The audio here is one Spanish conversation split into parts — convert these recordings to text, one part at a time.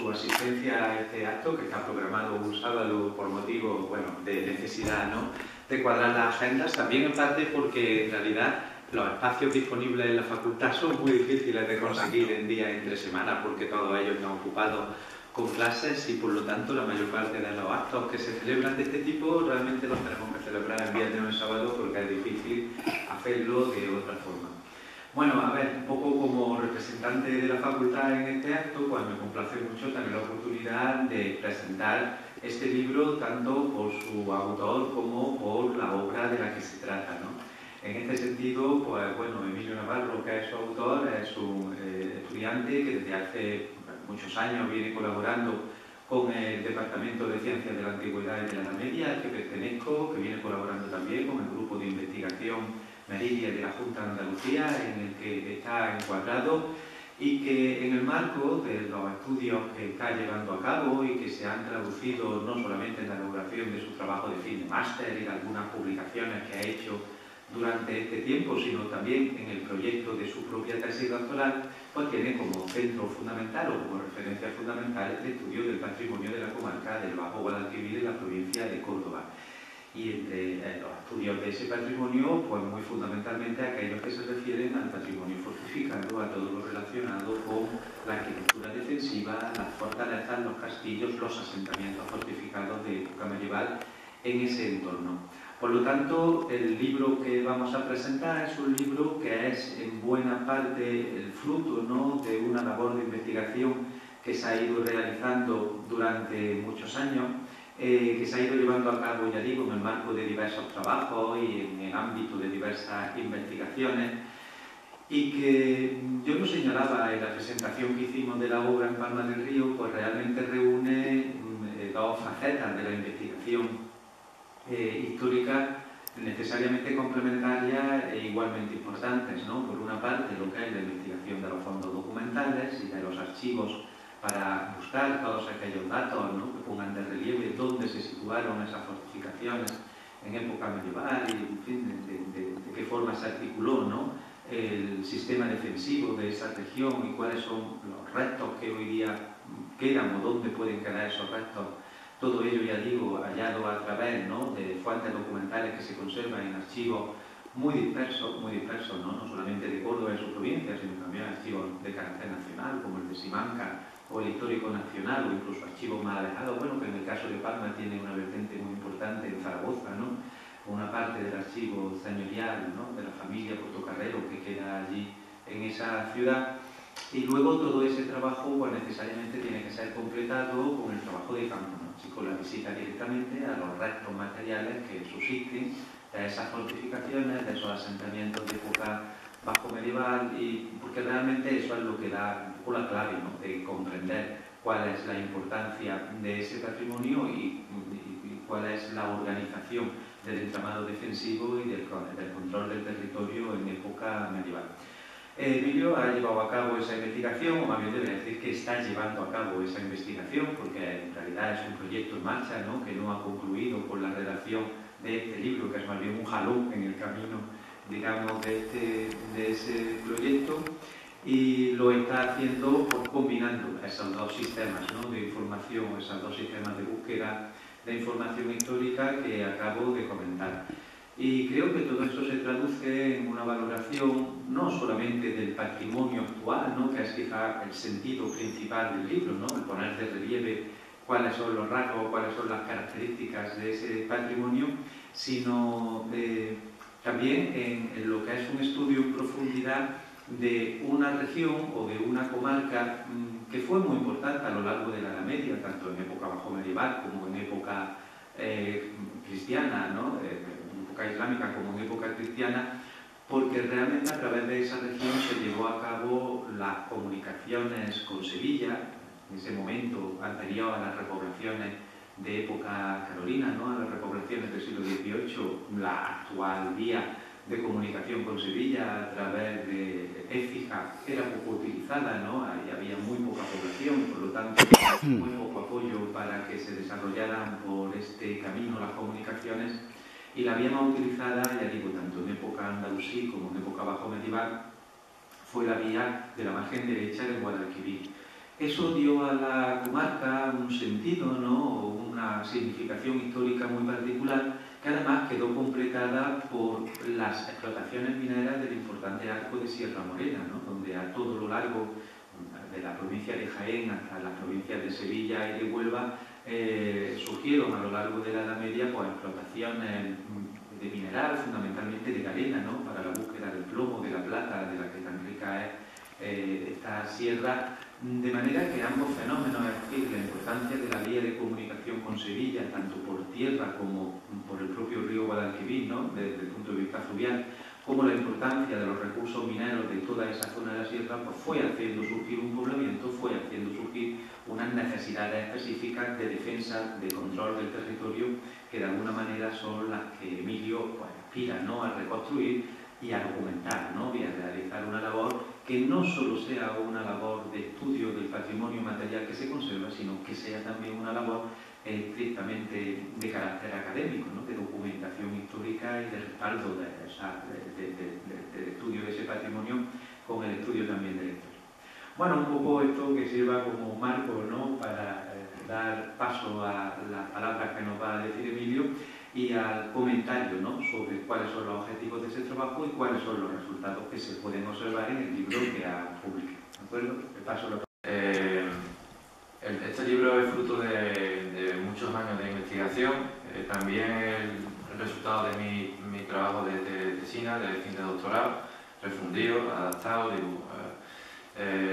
su asistencia a este acto, que está programado un sábado por motivo, bueno, de necesidad, ¿no?, de cuadrar las agendas, también en parte porque en realidad los espacios disponibles en la facultad son muy difíciles de conseguir en días entre semanas, porque todos ellos están ocupados con clases y por lo tanto la mayor parte de los actos que se celebran de este tipo realmente los tenemos que celebrar el viernes o el sábado porque es difícil hacerlo de otra forma. Bueno, a ver, un poco como representante de la facultad en este acto, pues me complace mucho tener la oportunidad de presentar este libro tanto por su autor como por la obra de la que se trata, ¿no? En este sentido, pues bueno, Emilio Navarro, que es su autor, es un estudiante que desde hace muchos años viene colaborando con el Departamento de Ciencias de la Antigüedad y de la Edad Media, al que pertenezco, que viene colaborando también con el grupo de investigación Meridia de la Junta de Andalucía, en el que está encuadrado y que en el marco de los estudios que está llevando a cabo y que se han traducido no solamente en la elaboración de su trabajo de fin de máster y de algunas publicaciones que ha hecho durante este tiempo, sino también en el proyecto de su propia tesis doctoral, pues tiene como centro fundamental o como referencia fundamental el estudio del patrimonio de la comarca del Bajo Guadalquivir en la provincia de Córdoba. Y entre los estudios de ese patrimonio, pues muy fundamentalmente aquellos que se refieren al patrimonio fortificado, a todo lo relacionado con la arquitectura defensiva, las fortalezas, los castillos, los asentamientos fortificados de época medieval en ese entorno. Por lo tanto, el libro que vamos a presentar es un libro que es en buena parte el fruto, ¿no?, de una labor de investigación que se ha ido realizando durante muchos años, que se ha ido llevando a cabo, ya digo, en el marco de diversos trabajos y en el ámbito de diversas investigaciones, y que yo lo señalaba en la presentación que hicimos de la obra en Palma del Río, pues realmente reúne dos facetas de la investigación histórica necesariamente complementarias e igualmente importantes, ¿no? Por una parte, lo que es la investigación de los fondos documentales y de los archivos para buscar todos aquellos datos, ¿no?, que pongan de relieve dónde se situaron esas fortificaciones en época medieval y, en fin, de qué forma se articuló, ¿no?, el sistema defensivo de esa región y cuáles son los restos que hoy día quedan o dónde pueden quedar esos restos. Todo ello, ya digo, hallado a través, ¿no?, de fuentes documentales que se conservan en archivos muy dispersos, ¿no?, no solamente de Córdoba y su provincia, sino también archivos de carácter nacional, como el de Simancas o el Histórico Nacional, o incluso archivos más alejados, bueno, que en el caso de Palma tiene una vertiente muy importante en Zaragoza, ¿no?, una parte del archivo señorial, ¿no?, de la familia Portocarrero que queda allí en esa ciudad. Y luego todo ese trabajo, pues necesariamente tiene que ser completado con el trabajo de campo, ¿no?, y con la visita directamente a los restos materiales que subsisten de esas fortificaciones, de esos asentamientos de época bajo medieval, y porque realmente eso es lo que da un poco la clave, ¿no?, de comprender cuál es la importancia de ese patrimonio y cuál es la organización del entramado defensivo y del control del territorio en época medieval. Emilio ha llevado a cabo esa investigación, o más bien debería decir que está llevando a cabo esa investigación, porque en realidad es un proyecto en marcha, ¿no?, que no ha concluido con la redacción de este libro, que es más bien un jalón en el camino, digamos, de ese proyecto, y lo está haciendo pues, combinando esos dos sistemas, ¿no?, de información, esos dos sistemas de búsqueda de información histórica que acabo de comentar. Y creo que todo eso se traduce en una valoración no solamente del patrimonio actual, ¿no?, que es quizá el sentido principal del libro, ¿no?, el poner de relieve cuáles son los rasgos, cuáles son las características de ese patrimonio, sino también en lo que es un estudio en profundidad de una región o de una comarca que fue muy importante a lo largo de la Edad Media, tanto en época bajo medieval como en época cristiana, ¿no?, en época islámica como en época cristiana, porque realmente a través de esa región se llevó a cabo las comunicaciones con Sevilla, en ese momento anterior a las repoblaciones de época carolina, ¿no?, a las repoblaciones del siglo XVIII, la actual vía de comunicación con Sevilla a través de Écija era poco utilizada, ¿no?, ahí había muy poca población, por lo tanto muy poco apoyo para que se desarrollaran por este camino las comunicaciones, y la vía más utilizada, ya digo, tanto en época andalusí como en época bajo medieval, fue la vía de la margen derecha del Guadalquivir. Eso dio a la comarca un sentido, ¿no? Una significación histórica muy particular, que además quedó completada por las explotaciones mineras del importante arco de Sierra Morena, ¿no? Donde a todo lo largo de la provincia de Jaén hasta las provincias de Sevilla y de Huelva surgieron a lo largo de la Edad Media pues, explotaciones de mineral, fundamentalmente de galena, ¿no? Para la búsqueda del plomo, de la plata, de la que tan rica es esta sierra, de manera que ambos fenómenos, es decir, la importancia de la vía de comunicación con Sevilla, tanto por tierra como por el propio río Guadalquivir, ¿no? Desde el punto de vista fluvial, como la importancia de los recursos mineros de toda esa zona de la sierra, pues fue haciendo surgir un poblamiento, fue haciendo surgir unas necesidades específicas de defensa, de control del territorio, que de alguna manera son las que Emilio pues, aspira, ¿no? A reconstruir y a documentar, ¿no? Y a realizar una labor que no solo sea una labor de estudio del patrimonio material que se conserva, sino que sea también una labor estrictamente de carácter académico, ¿no? De documentación histórica y de respaldo del estudio de ese patrimonio con el estudio también de la historia. Bueno, un poco esto que sirva como marco, ¿no? Para dar paso a las palabras que nos va a decir Emilio y al comentario, ¿no? Sobre cuáles son los objetivos de ese trabajo y cuáles son los resultados que se pueden observar en el libro que ha publicado. ¿De acuerdo? Le paso la Este libro es fruto de muchos años de investigación, también el resultado de mi trabajo de tesina, de fin de doctorado, refundido, adaptado,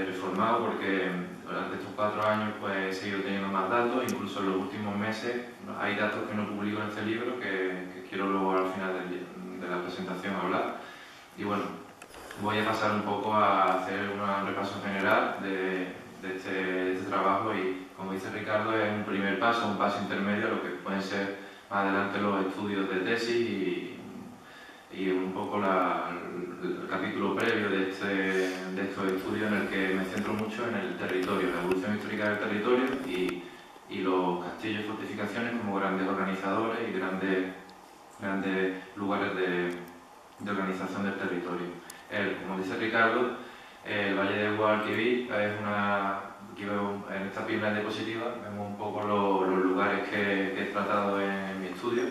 reformado, porque durante estos 4 años pues, he seguido teniendo más datos, incluso en los últimos meses hay datos que no publico en este libro que quiero luego al final de la presentación hablar. Y bueno, voy a pasar un poco a hacer un repaso general de este trabajo y, como dice Ricardo, es un primer paso, un paso intermedio a lo que pueden ser más adelante los estudios de tesis y un poco el capítulo previo de estos estudios en el que me centro mucho en el territorio, la evolución histórica del territorio y los castillos y fortificaciones como grandes organizadores y grandes lugares de organización del territorio. Como dice Ricardo, el Valle de Guadalquivir es aquí vemos en esta primera diapositiva, vemos un poco los lugares que he tratado en mi estudio.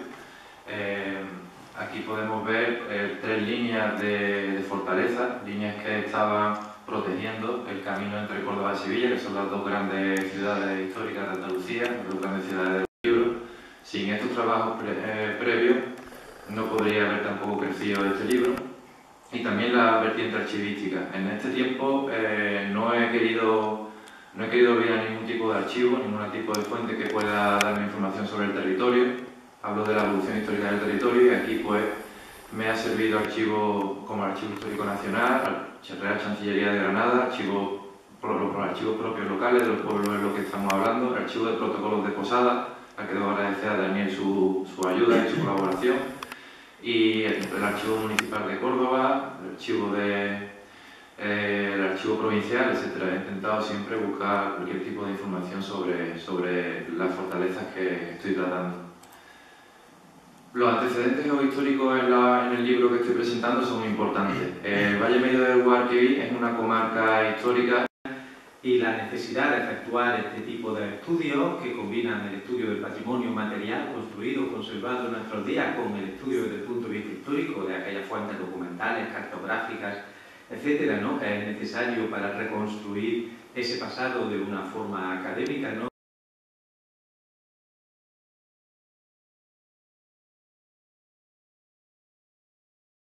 Aquí podemos ver 3 líneas de fortaleza, líneas que estaban protegiendo el camino entre Córdoba y Sevilla, que son las 2 grandes ciudades históricas de Andalucía, las 2 grandes ciudades del libro. Sin estos trabajos previos no podría haber tampoco crecido este libro. Y también la vertiente archivística. En este tiempo no he querido olvidar ningún tipo de archivo, ningún tipo de fuente que pueda darme información sobre el territorio. Hablo de la evolución histórica del territorio y aquí pues me ha servido archivo como Archivo Histórico Nacional, Real Chancillería de Granada, los archivos propios locales de los pueblos en los que estamos hablando, el archivo de protocolos de Posada, al que debo agradecer a Daniel su ayuda y su colaboración, y el Archivo Municipal de Córdoba, el archivo provincial, etc. He intentado siempre buscar cualquier tipo de información sobre las fortalezas que estoy tratando. Los antecedentes geohistóricos en el libro que estoy presentando son importantes. El Valle Medio del Guadalquivir es una comarca histórica y la necesidad de efectuar este tipo de estudios que combinan el estudio del patrimonio material construido, conservado en nuestros días con el estudio desde el punto de vista histórico de aquellas fuentes documentales, cartográficas, etcétera, ¿no? Que es necesario para reconstruir ese pasado de una forma académica, ¿no?